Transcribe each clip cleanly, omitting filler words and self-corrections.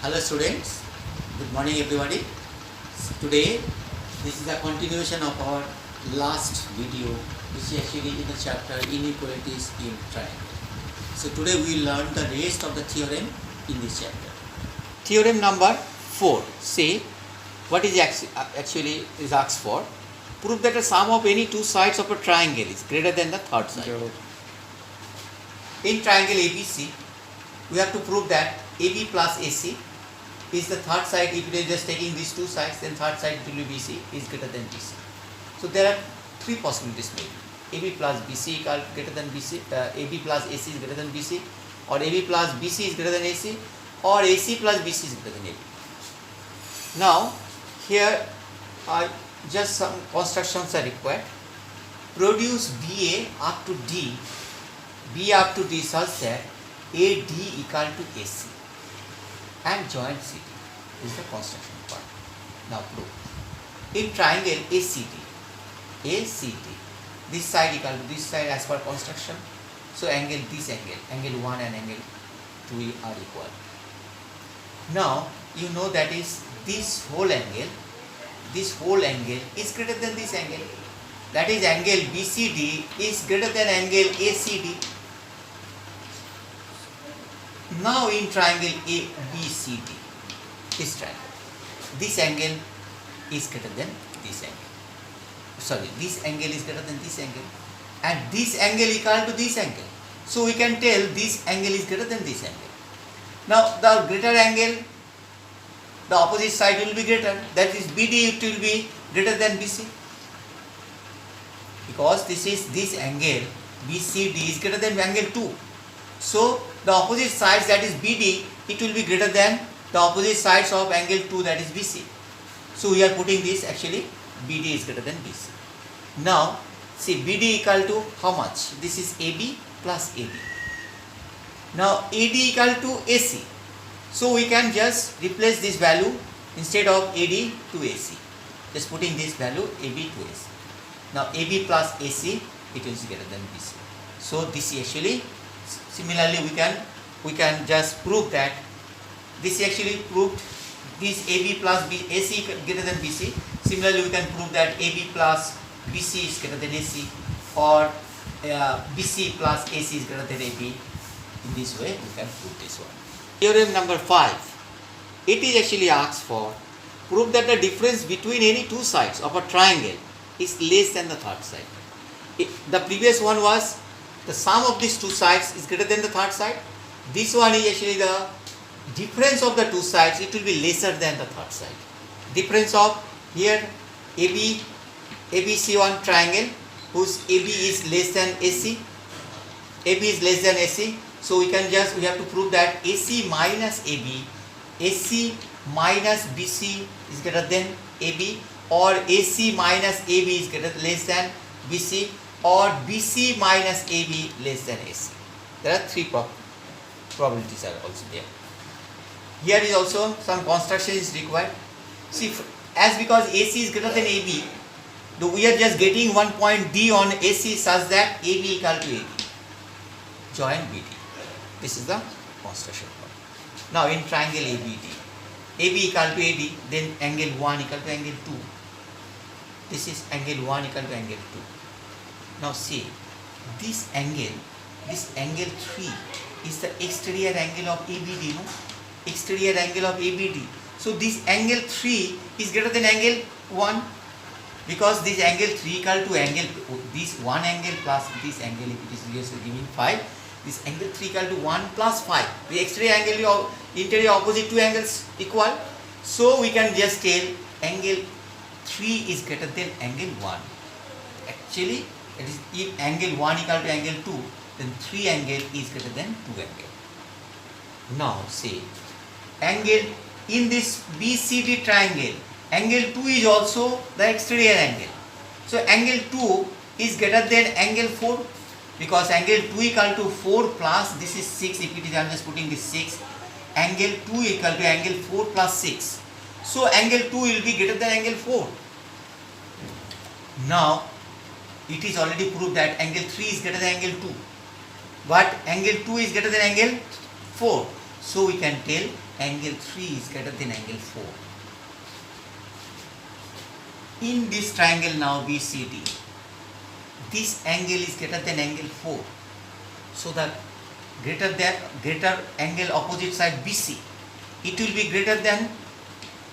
Hello students, good morning everybody. Today this is a continuation of our last video, which is actually in the chapter Inequalities in Triangle. So today we will learn the rest of the theorem in this chapter. Theorem number 4. See what is actually is asked for. Prove that the sum of any two sides of a triangle is greater than the third side. In triangle ABC, we have to prove that AB plus AC is the third side. If we are just taking these two sides, then third side will be BC is greater than BC. So there are three possibilities maybe. AB plus BC equal greater than BC, AB plus AC is greater than BC, or AB plus BC is greater than AC, or AC plus BC is greater than AB. Now here just some constructions are required. Produce BA up to D, B up to D such that AD equal to AC and join CD. This is the construction part. Now prove. In triangle ACD, this side equal to this side as per construction. So angle 1 and angle 2 are equal. Now you know that is this whole angle is greater than this angle. That is angle BCD is greater than angle ACD. Now in triangle ABCD, this triangle, this angle is greater than this angle. Sorry, this angle is greater than this angle, and this angle equal to this angle. So we can tell this angle is greater than this angle. Now the greater angle, the opposite side will be greater. That is BD, it will be greater than BC, because this angle BCD is greater than angle 2. So the opposite sides, that is BD, it will be greater than the opposite sides of angle 2, that is BC. So we are putting this, actually BD is greater than BC. Now see, BD equal to how much? This is AB plus AD. Now AD equal to AC. So we can just replace this value instead of AD to AC. Just putting this value AB to AC. Now AB plus AC, it is greater than BC. So this is actually, similarly we can just prove that this actually proved this AB plus AC greater than BC. Similarly we can prove that AB plus BC is greater than AC, or BC plus AC is greater than AB. In this way we can prove this one. Theorem number 5. It is actually asked for prove that the difference between any two sides of a triangle is less than the third side. The previous one was the sum of these two sides is greater than the third side. This one is actually the difference of the two sides, it will be lesser than the third side. Difference of here ABC1 triangle whose AB is less than AC. AB is less than AC. So we have to prove that AC minus AB, AC minus BC is greater than AB, or AC minus AB is less than BC, or BC minus AB less than AC. There are three probabilities are also there. Here is also some construction is required. See, as because AC is greater than AB, we are just getting one point D on AC such that AB equal to AD. Join BD. This is the construction part. Now in triangle ABD, AB equal to AD, then angle 1 equal to angle 2. This is angle 1 equal to angle 2. Now see, this angle 3 is the exterior angle of ABD, no? Exterior angle of ABD. So this angle 3 is greater than angle 1, because this angle 3 equal to angle, this one angle plus this angle, if it is giving 5, this angle 3 equal to 1 plus 5. The exterior angle of interior opposite two angles equal. So we can just tell angle 3 is greater than angle 1. Actually, it is if angle 1 equal to angle 2, then 3 angle is greater than 2 angle. Now see, angle in this BCD triangle, angle 2 is also the exterior angle. So angle 2 is greater than angle 4, because angle 2 equal to 4 plus this is 6. If it is, I am just putting this 6. Angle 2 equal to angle 4 plus 6. So angle 2 will be greater than angle 4. Now it is already proved that angle 3 is greater than angle 2. But angle 2 is greater than angle 4. So we can tell angle 3 is greater than angle 4. In this triangle now BCD, this angle is greater than angle 4. So the greater angle opposite side BC, it will be greater than,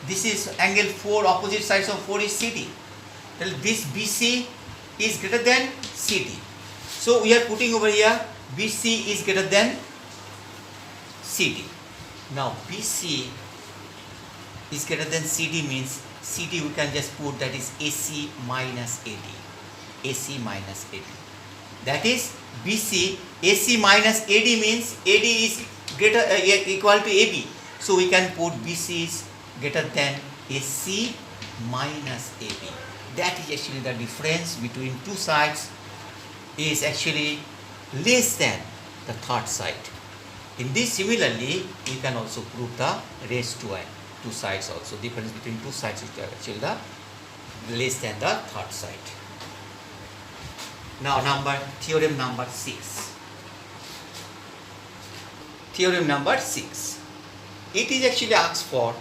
this is angle 4, opposite sides of 4 is CD. Well, this BC is greater than CD. So we are putting over here BC is greater than CD. Now BC is greater than CD means CD we can just put that is AC minus AD. AC minus AD. That is BC, AC minus AD means AD is greater equal to AB. So we can put BC is greater than AC minus AB. That is actually the difference between two sides is actually less than the third side. In this similarly, we can also prove the rest two sides also. Difference between two sides is actually the less than the third side. Now theorem number 6. Theorem number 6. It is actually asked for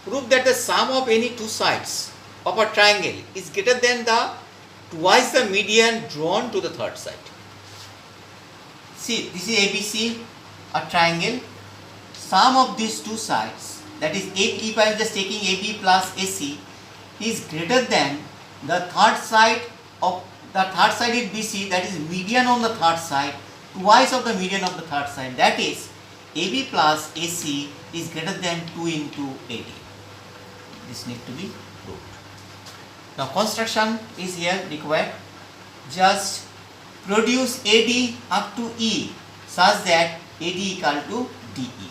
prove that the sum of any two sides of a triangle is greater than the twice the median drawn to the third side. See, this is ABC, a triangle. Sum of these two sides, that is if I am just taking AB plus AC, is greater than the third side of the third side is BC, that is median on the third side, twice of the median of the third side, that is AB plus AC is greater than 2 into AD. This needs to be proved. Now construction is here required. Just produce AD up to E such that AD equal to DE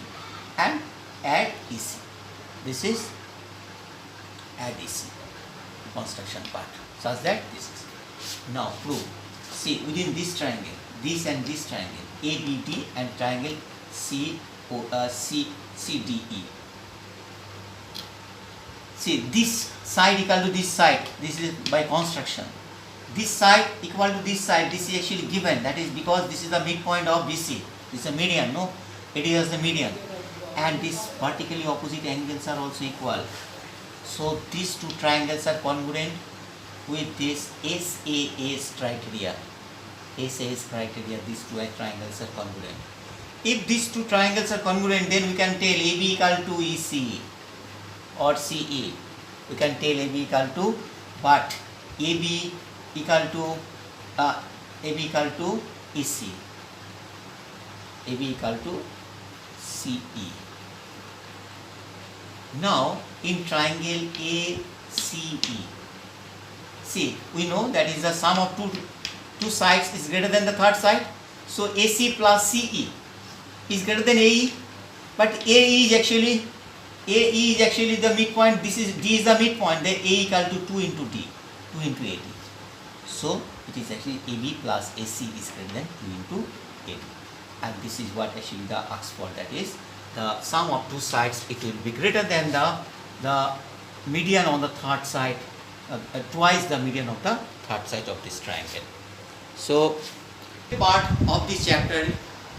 and add EC. This is add EC construction part such that this is. Now prove. See, within this triangle, this and this triangle, ABD and triangle CDE. See, this side equal to this side. This is by construction. This side equal to this side. This is actually given. That is because this is the midpoint of BC. This is a median. No, it is the median. And these vertically opposite angles are also equal. So these two triangles are congruent with this SAS criteria. SAS criteria. These two triangles are congruent. If these two triangles are congruent, then we can tell AB equal to EC or CE. We can tell AB equal to, but AB equal to EC. AB equal to CE. Now in triangle ACE, see, we know that is the sum of two sides is greater than the third side. So AC plus CE is greater than AE, but AE is actually the midpoint. This is D is the midpoint. Then A equal to 2 into D, 2 into AD. So it is actually AB plus AC is greater than 2 into AD, and this is what actually the asks for. That is the sum of two sides. It will be greater than the median on the third side, twice the median of the third side of this triangle. So part of this chapter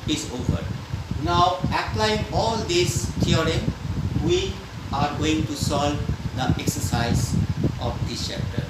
is over. Now applying all this theorem, we are going to solve the exercise of this chapter.